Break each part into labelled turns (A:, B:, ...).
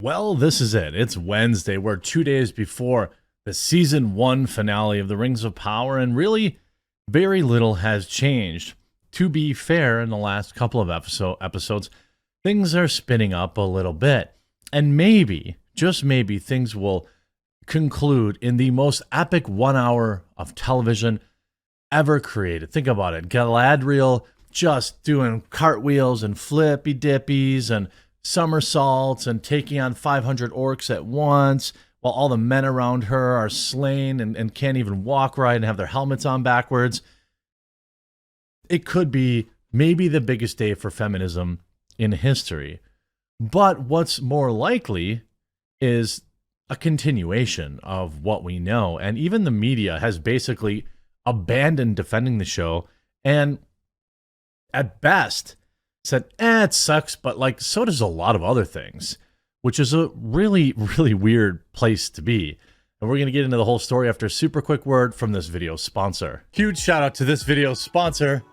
A: Well, this is it. It's Wednesday. We're 2 days before the season 1 finale of The Rings of Power, and really, very little has changed. To be fair, in the last couple of episodes, things are spinning up a little bit. And maybe, just maybe, things will conclude in the most epic 1 hour of television ever created. Think about it. Galadriel just doing cartwheels and flippy dippies and somersaults and taking on 500 orcs at once, while all the men around her are slain and can't even walk right and have their helmets on backwards. It could be maybe the biggest day for feminism in history. But what's more likely is a continuation of what we know. And even the media has basically abandoned defending the show and at best said, it sucks, but like so does a lot of other things, which is a really, really weird place to be. And we're going to get into the whole story after a super quick word from this video's sponsor. Huge shout out to this video's sponsor.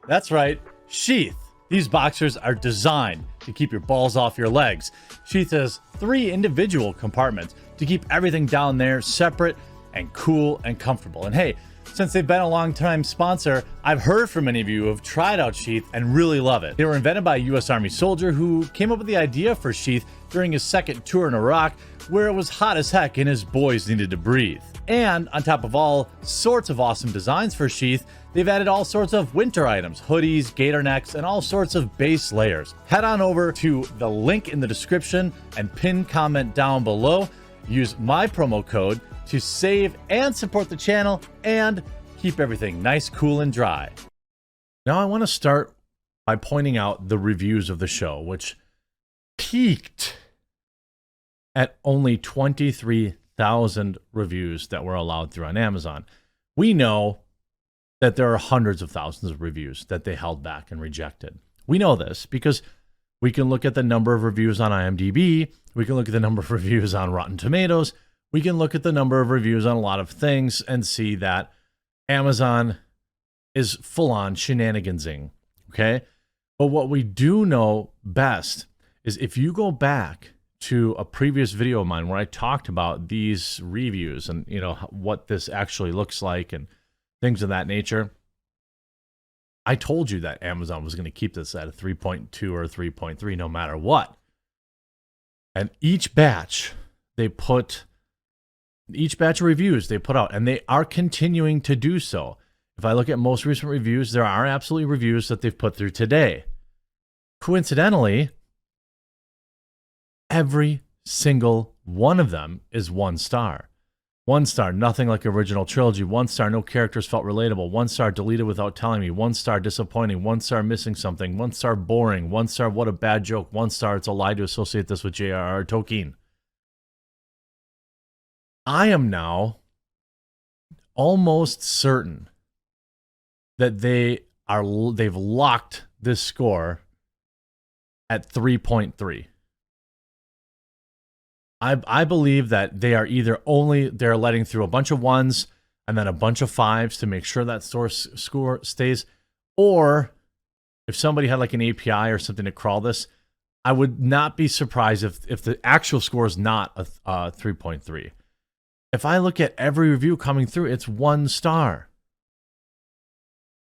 A: That's right, Sheath. These boxers are designed to keep your balls off your legs. Sheath has 3 individual compartments to keep everything down there separate and cool and comfortable. And hey, since they've been a long-time sponsor, I've heard from many of you who have tried out Sheath and really love it. They were invented by a U.S. Army soldier who came up with the idea for Sheath during his second tour in Iraq, where it was hot as heck and his boys needed to breathe. And on top of all sorts of awesome designs for Sheath, they've added all sorts of winter items, hoodies, gator necks, and all sorts of base layers. Head on over to the link in the description and pin comment down below. Use my promo code to save and support the channel and keep everything nice, cool, and dry. Now I want to start by pointing out the reviews of the show, which peaked at only 23,000 reviews that were allowed through on Amazon. We know that there are hundreds of thousands of reviews that they held back and rejected. We know this because we can look at the number of reviews on IMDb, we can look at the number of reviews on Rotten Tomatoes, we can look at the number of reviews on a lot of things and see that Amazon is full-on shenanigansing, okay? But what we do know best is if you go back to a previous video of mine where I talked about these reviews and, you know, what this actually looks like and things of that nature, I told you that Amazon was going to keep this at a 3.2 or 3.3 no matter what. And each batch of reviews they put out, and they are continuing to do so. If I look at most recent reviews, there are absolutely reviews that they've put through today. Coincidentally, every single one of them is 1 star. 1 star, nothing like original trilogy. 1 star, no characters felt relatable. 1 star, deleted without telling me. 1 star, disappointing. 1 star, missing something. 1 star, boring. 1 star, what a bad joke. 1 star, it's a lie to associate this with J.R.R. Tolkien. I am now almost certain that they've locked this score at 3.3. I believe that they are either they're letting through a bunch of 1s and then a bunch of 5s to make sure that score stays, or if somebody had like an API or something to crawl this, I would not be surprised if the actual score is not a 3.3. If I look at every review coming through, it's 1 star.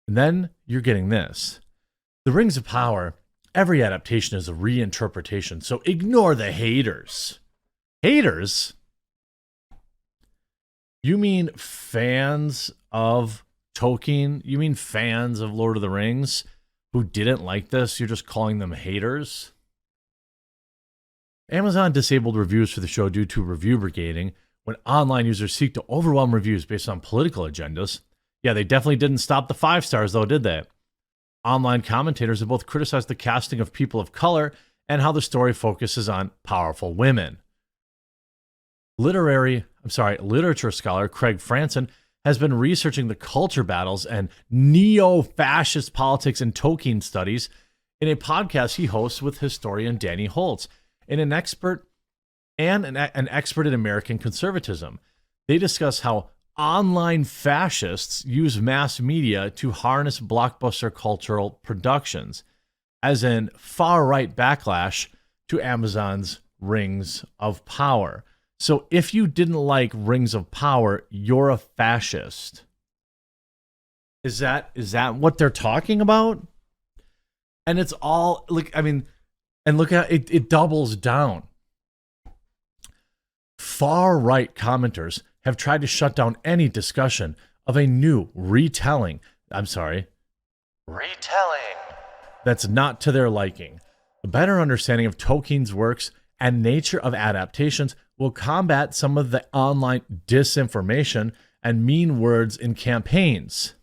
A: And then you're getting this. The Rings of Power, every adaptation is a reinterpretation, so ignore the haters. Haters? You mean fans of Tolkien? You mean fans of Lord of the Rings who didn't like this? You're just calling them haters? Amazon disabled reviews for the show due to review brigading when online users seek to overwhelm reviews based on political agendas. Yeah, they definitely didn't stop the 5 stars, though, did they? Online commentators have both criticized the casting of people of color and how the story focuses on powerful women. Literature scholar Craig Franson has been researching the culture battles and neo-fascist politics and Tolkien studies in a podcast he hosts with historian Danny Holtz, and an expert in American conservatism. They discuss how online fascists use mass media to harness blockbuster cultural productions, as in far-right backlash to Amazon's Rings of Power. So if you didn't like Rings of Power, you're a fascist. Is that what they're talking about? And it's all like, I mean, and look at it, it doubles down. Far right commenters have tried to shut down any discussion of a new retelling that's not to their liking. A better understanding of Tolkien's works and nature of adaptations will combat some of the online disinformation and mean words in campaigns.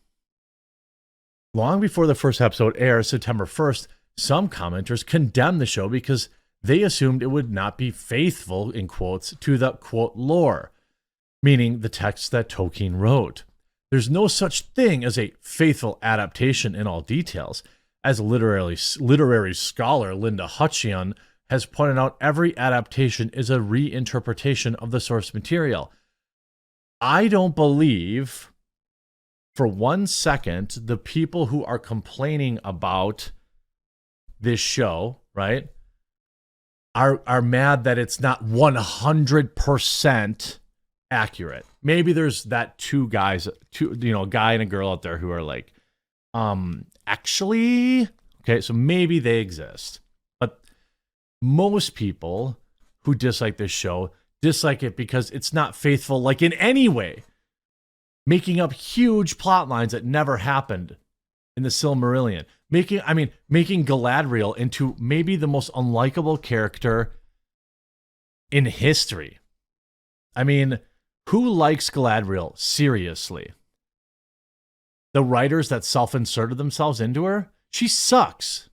A: Long before the first episode airs, September 1st, some commenters condemned the show because they assumed it would not be faithful, in quotes, to the, quote, lore, meaning the text that Tolkien wrote. There's no such thing as a faithful adaptation in all details. As literary scholar Linda Hutchion has pointed out, every adaptation is a reinterpretation of the source material. I don't believe for 1 second the people who are complaining about this show, right, are mad that it's not 100% accurate. Maybe there's that a guy and a girl out there who are like, actually, okay, so maybe they exist. But most people who dislike this show dislike it because it's not faithful, like in any way, making up huge plot lines that never happened in the Silmarillion. Making Galadriel into maybe the most unlikable character in history. I mean, who likes Galadriel? Seriously. The writers that self-inserted themselves into her? She sucks.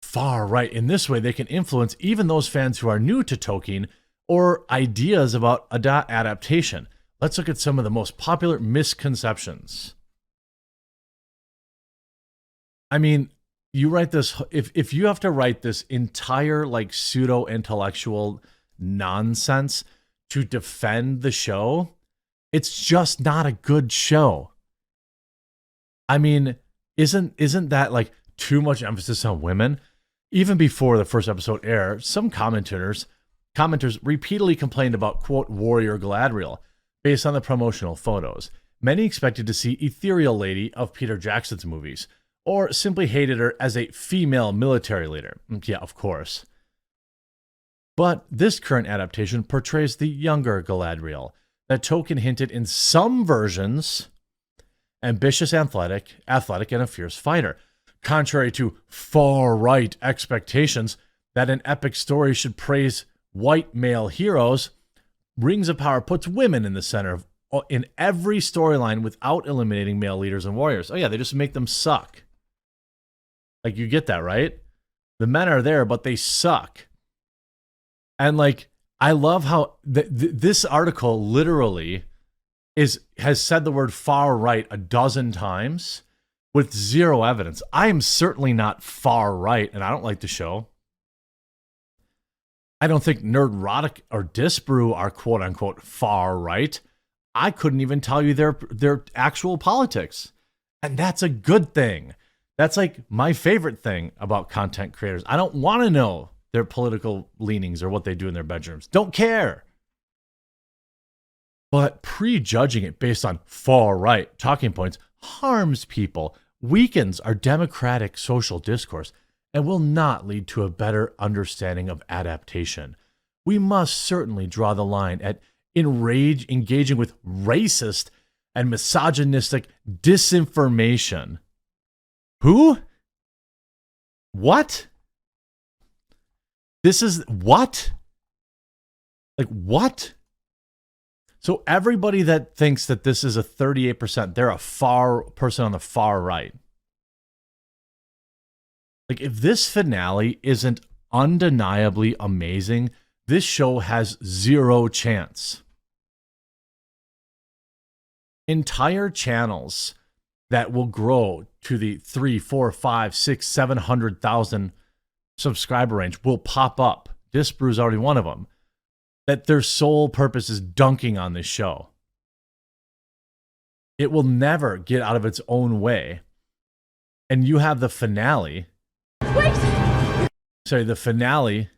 A: Far right. In this way, they can influence even those fans who are new to Tolkien or ideas about adaptation. Let's look at some of the most popular misconceptions. I mean, you write this, if you have to write this entire like pseudo-intellectual nonsense to defend the show, it's just not a good show. I mean, isn't that like too much emphasis on women? Even before the first episode aired, some commenters repeatedly complained about, quote, warrior Galadriel based on the promotional photos. Many expected to see Ethereal Lady of Peter Jackson's movies, or simply hated her as a female military leader. Yeah, of course. But this current adaptation portrays the younger Galadriel that Tolkien hinted in some versions, ambitious, athletic, and a fierce fighter. Contrary to far-right expectations that an epic story should praise white male heroes, Rings of Power puts women in the center in every storyline without eliminating male leaders and warriors. Oh yeah, they just make them suck. Like, you get that, right? The men are there, but they suck. And like, I love how this article literally has said the word far right a dozen times with zero evidence. I am certainly not far right, and I don't like the show. I don't think Nerdrotic or Disbrew are quote unquote far right. I couldn't even tell you their actual politics. And that's a good thing. That's like my favorite thing about content creators. I don't want to know their political leanings or what they do in their bedrooms. Don't care. But prejudging it based on far right talking points harms people, weakens our democratic social discourse, and will not lead to a better understanding of adaptation. We must certainly draw the line at engaging with racist and misogynistic disinformation. Who? What? This is what? Like what? So everybody that thinks that this is a 38%, they're a far person on the far right. Like, if this finale isn't undeniably amazing, this show has zero chance. Entire channels that will grow to the 3, 4, 5, 6, 700,000 subscriber range will pop up. Disbrew's already one of them. That their sole purpose is dunking on this show. It will never get out of its own way. And you have the finale. Wait! Sorry, the finale.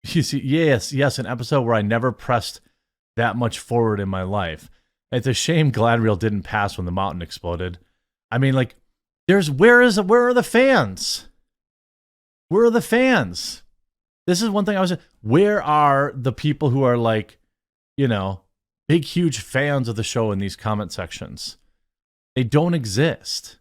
A: You see, yes, an episode where I never pressed that much forward in my life. It's a shame Gladriel didn't pass when the mountain exploded. I mean, like, where are the fans? Where are the fans? This is one thing where are the people who are like, you know, big, huge fans of the show in these comment sections? They don't exist.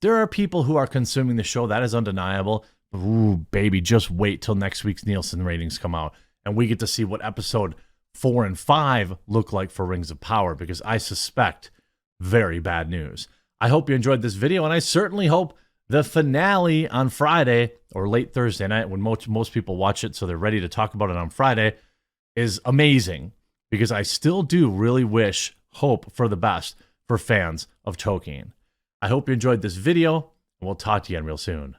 A: There are people who are consuming the show. That is undeniable. Ooh, baby, just wait till next week's Nielsen ratings come out and we get to see what episode 4 and 5 look like for Rings of Power, because I suspect very bad news. I hope you enjoyed this video, and I certainly hope the finale on Friday or late Thursday night, when most people watch it so they're ready to talk about it on Friday, is amazing, because I still do really hope for the best for fans of Tolkien. I hope you enjoyed this video, and we'll talk to you again real soon.